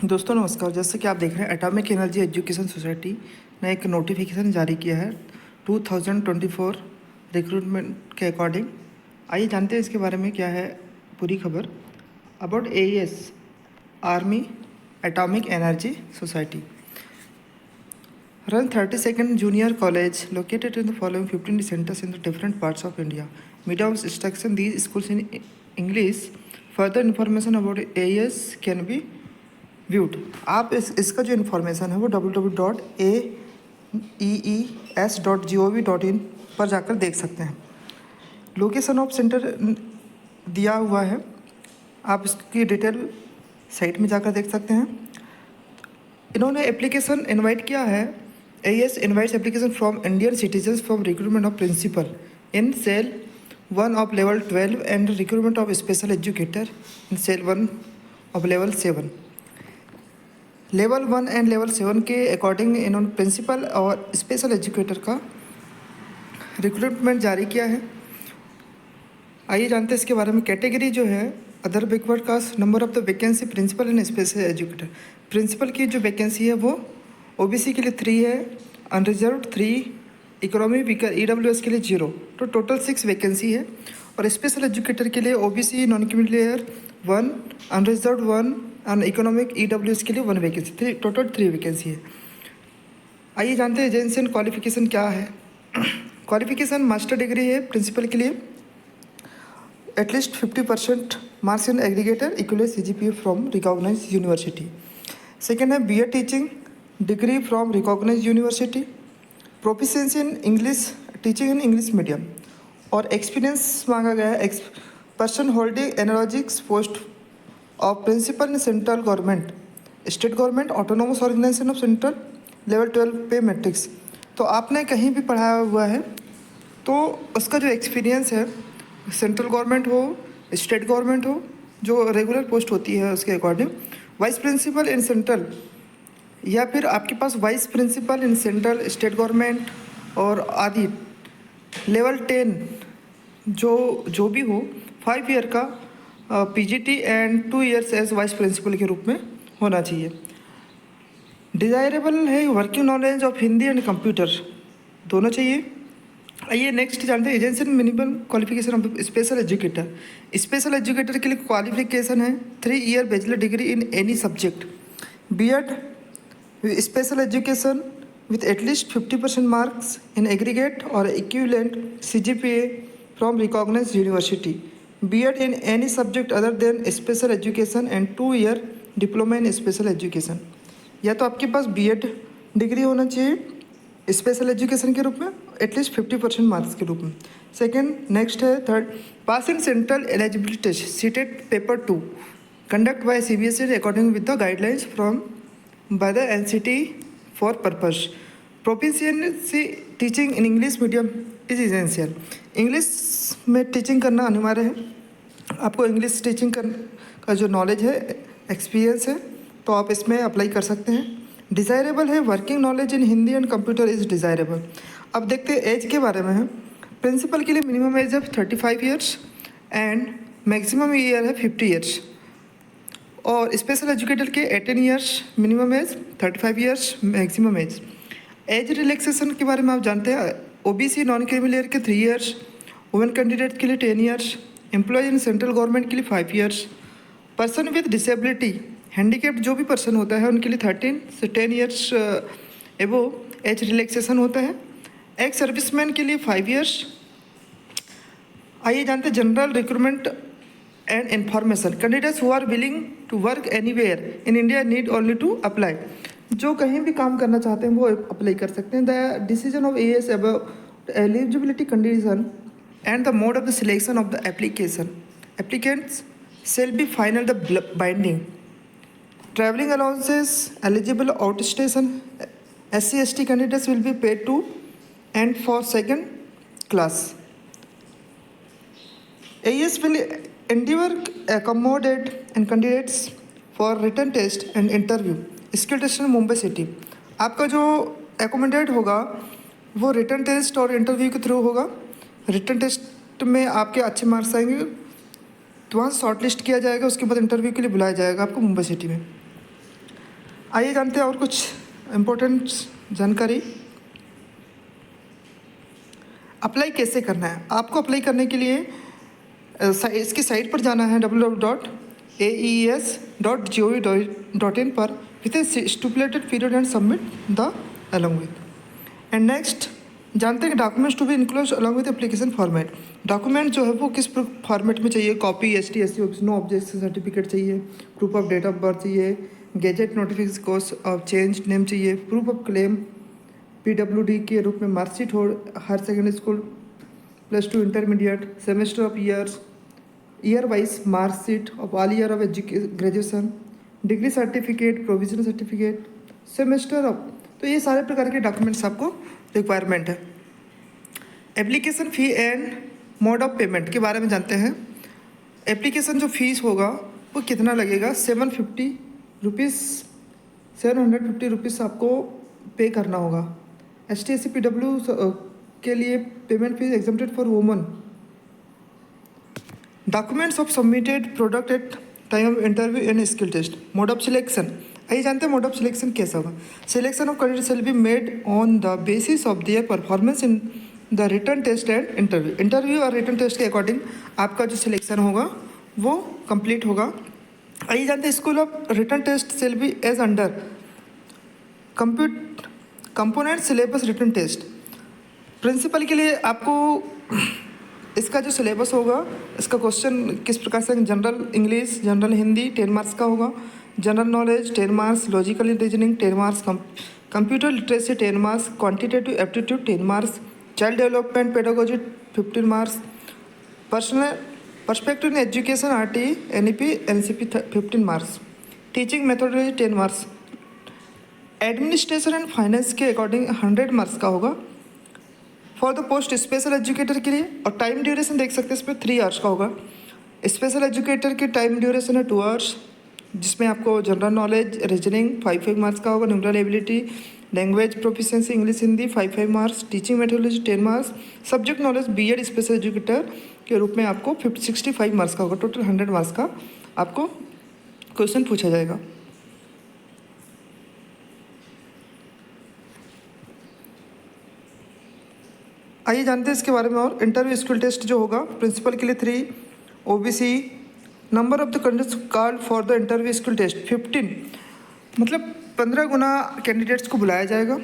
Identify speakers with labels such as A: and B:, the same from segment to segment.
A: दोस्तों नमस्कार। जैसे कि आप देख रहे हैं एटॉमिक एनर्जी एजुकेशन सोसाइटी ने एक नोटिफिकेशन जारी किया है 2024 रिक्रूटमेंट के अकॉर्डिंग। आइए जानते हैं इसके बारे में क्या है पूरी खबर। About AES army atomic energy society run 32nd junior college located in the following 15 centers in the different parts of India. Medium of instruction these schools in English. Further information about AES can be viewed. आप इसका जो information है वो www.aees.gov.in पर जाकर देख सकते हैं। लोकेशन ऑफ सेंटर दिया हुआ है, आप इसकी डिटेल साइट में जाकर देख सकते हैं। इन्होंने एप्लीकेशन इनवाइट किया है। AES invites application from Indian citizens from recruitment of principal in cell 1 of level 12 and recruitment of special educator in cell 1 of level 7। Level 1 and level 7 के अकॉर्डिंग इन्होंने प्रिंसिपल और स्पेशल एजुकेटर का recruitment जारी किया है। आइए जानते हैं इसके बारे में। कैटेगरी जो है other backward caste, number of the vacancy principal and special educator. Principal की जो वैकेंसी है वो ओबीसी के लिए 3 है, अनरिजर्व 3, इकोनॉमी वीकर EWS के लिए 0, तो टोटल 6 वैकेंसी है। और स्पेशल एजुकेटर के लिए ओबीसी नॉन क्रिमिनल 1, अनरिजर्व 1 और इकोनॉमिक EWS के लिए 1 वैकेंसी, टोटल 3 वैकेंसी है। आइए जानते हैं एजेंसी एंड क्वालिफिकेशन क्या है। क्वालिफिकेशन मास्टर डिग्री है प्रिंसिपल के लिए, at least 50% marks in aggregator equal CGPA from recognise university. Second है BA teaching degree from recognise university, proficiency in English, teaching in English medium, और एक्सपीरियंस मांगा गया है person holding analogous post of principal in central government, state government, autonomous organisation of central level 12 pay matrix. तो आपने कहीं भी पढ़ाया हुआ है तो उसका जो एक्सपीरियंस है, सेंट्रल गवर्नमेंट हो, स्टेट गवर्नमेंट हो, जो रेगुलर पोस्ट होती है उसके according, vice principal in central, या फिर आपके पास vice principal in central state government और आदि लेवल 10 जो भी हो, 5 ईयर का PGT and 2 years as vice principal के रूप में होना चाहिए। डिज़ायरेबल है working knowledge of Hindi and computer, दोनों चाहिए। आइए नेक्स्ट जानते हैं agency minimum qualification of special educator. Special educator के लिए क्वालिफिकेशन है 3 year bachelor degree in any subject, B.Ed special education with at least 50% marks in aggregate or equivalent CGPA from recognized university, B.Ed in any subject other than special education and 2-year diploma in special education। या तो आपके पास B.Ed degree होना चाहिए special education के रूप में, at least 50% marks के रूप में। सेकेंड नेक्स्ट है third, passing central eligibility test CTET paper 2 conduct by CBSE according with the guidelines from by the NCT for purpose। Proficiency teaching in English medium is essential। English में teaching करना अनिवार्य है। आपको English teaching का जो knowledge है, experience है, तो आप इसमें अप्लाई कर सकते हैं। डिज़ायरेबल है working knowledge in Hindi and computer is desirable. अब देखते हैं एज के बारे में है। प्रिंसिपल के लिए मिनिमम एज है 35 ईयर्स एंड मैक्सिमम ईयर है 50 ईयर्स, और स्पेशल एजुकेटर के 18 years minimum age, 35 years maximum age. Age relaxation के बारे में आप जानते हैं, ओबीसी नॉन क्रिमिनल के 3 ईयर्स, वुमेन कैंडिडेट के लिए 10 years, employ in central government के लिए 5 years, person with disability handicapped जो भी पर्सन होता है उनके लिए 13 से 10 ईयर्स एबो एज रिलैक्सेशन होता है। एक्स सर्विसमैन के लिए 5 ईयर्स। आइए जानते हैं general recruitment and information। candidates who are willing to work anywhere in India need only to apply। जो कहीं भी काम करना चाहते हैं वो अप्लाई कर सकते हैं। The decision of AES about eligibility condition and the mode of the selection of the application applicants shall be final the binding. Travelling allowances eligible out station SC/ST candidates will be paid to and for second class. AES will endeavor accommodate and candidates for written test and interview। Skill test in Mumbai city, आपका जो accommodate होगा वो written test और interview के through होगा। Written test में आपके अच्छे मार्क्स आएंगे तो वहाँ शॉर्ट लिस्ट किया जाएगा, उसके बाद इंटरव्यू के लिए बुलाया जाएगा आपको मुंबई सिटी में। आइए जानते हैं और कुछ इम्पोर्टेंट जानकारी। अप्लाई कैसे करना है? आपको अप्लाई करने के लिए इसकी साइट पर जाना है www.aes.gov.in पर with a stipulated period and submit the along with. And next जानते हैं कि documents to be enclose along with application format. Document जो है वो किस फॉर्मेट में चाहिए? Copy, ST SC office, no objection certificate चाहिए, proof of date of birth चाहिए, gazette notification course of change name चाहिए, प्रूफ ऑफ क्लेम PWD के रूप में मार्कशीट हो higher secondary school +2 intermediate, semester of year wise marksheet of all year of graduation, degree certificate, provisional certificate, semester of. तो ये सारे प्रकार के डॉक्यूमेंट्स आपको रिक्वायरमेंट है। Application fee and mode of payment के बारे में जानते हैं। एप्लीकेशन जो फीस होगा वो कितना लगेगा? 750 रुपीज़ आपको पे करना होगा। ST SC PW के लिए payment fees exempted for woman. Documents of submitted product at time of interview and skill test. Mode of selection, आइए जानते हैं मोड ऑफ सिलेक्शन कैसा होगा। Selection of candidate will be made on the basis of their performance in the written test and interview. Interview और written test के according आपका जो selection होगा वो कंप्लीट होगा। आइए जानते हैं school of written test will be as under component syllabus written test. Principal के लिए आपको इसका जो सिलेबस होगा, इसका क्वेश्चन किस प्रकार से? General English, general Hindi 10 marks का होगा, general knowledge 10 marks, logical reasoning 10 marks, computer literacy 10 marks, quantitative aptitude 10 marks, child development pedagogy 15 marks, personal perspective in education RT NEP NCP 15 marks, teaching methodology 10 marks, administration and finance के according 100 marks का होगा for the post special educator के लिए। और time duration देख सकते हैं इसमें 3 आवर्स का होगा। स्पेशल एजुकेटर की टाइम ड्यूरेशन है 2 आवर्स, जिसमें आपको जनरल नॉलेज रीजनिंग 5 मार्क्स का होगा, numeral ability, language proficiency English Hindi 5 marks, teaching methodology 10 marks, subject knowledge BEd special educator के रूप में आपको 65 मार्क्स का होगा। टोटल 100 मार्क्स का आपको क्वेश्चन पूछा जाएगा। आइए जानते हैं इसके बारे में और। इंटरव्यू स्किल टेस्ट जो होगा प्रिंसिपल के लिए 3, OBC number of the candidates called for the interview skill test 15, मतलब 15 गुना कैंडिडेट्स को बुलाया जाएगा।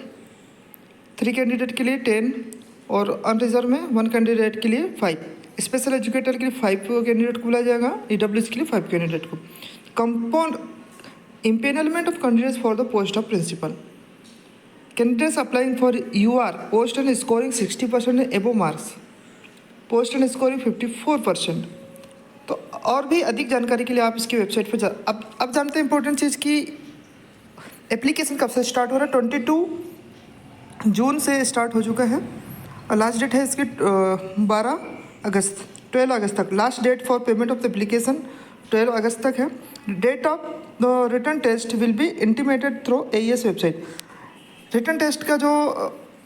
A: 3 कैंडिडेट के लिए 10 और अनरिजर्व में 1 कैंडिडेट के लिए 5। स्पेशल एजुकेटर के लिए 5 कैंडिडेट को बुलाया जाएगा, EWS के लिए 5 कैंडिडेट को। Compound empanelment of candidates for the post of principal. Candidates applying for UR post and scoring 60% and above marks, post and scoring 54%। तो और भी अधिक जानकारी के लिए आप इसकी वेबसाइट पर अब जानते हैं इंपॉर्टेंट चीज़ की एप्लीकेशन कब से स्टार्ट हो रहा है। 22 जून से स्टार्ट हो चुका है और लास्ट डेट है इसकी 12 अगस्त तक। Last date for payment of the application 12 अगस्त तक है। Date of the written test will be intimated through AES website. Written test का जो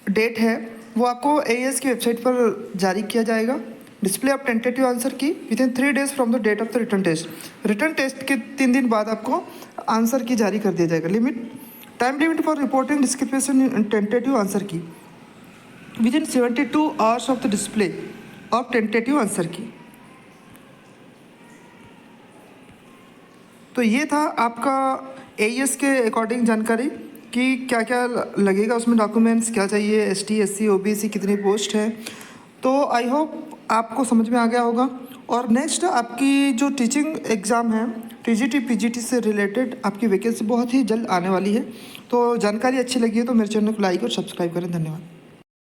A: डेट है वो आपको AES की वेबसाइट पर जारी किया जाएगा। Display of tentative answer key within 3 days from the date of the written test. Written test के 3 दिन बाद आपको आंसर की जारी कर दिया जाएगा। Time limit for reporting discrepancy in tentative answer key within 72 hours of the display of tentative answer key. तो ये था आपका AES के अकॉर्डिंग जानकारी कि क्या क्या लगेगा उसमें, डॉक्यूमेंट्स क्या चाहिए, ST SC OBC कितनी पोस्ट है। तो आई होप आपको समझ में आ गया होगा। और नेक्स्ट आपकी जो टीचिंग एग्ज़ाम है TGT PGT से रिलेटेड आपकी वैकेंसी बहुत ही जल्द आने वाली है। तो जानकारी अच्छी लगी है तो मेरे चैनल को लाइक और सब्सक्राइब करें। धन्यवाद।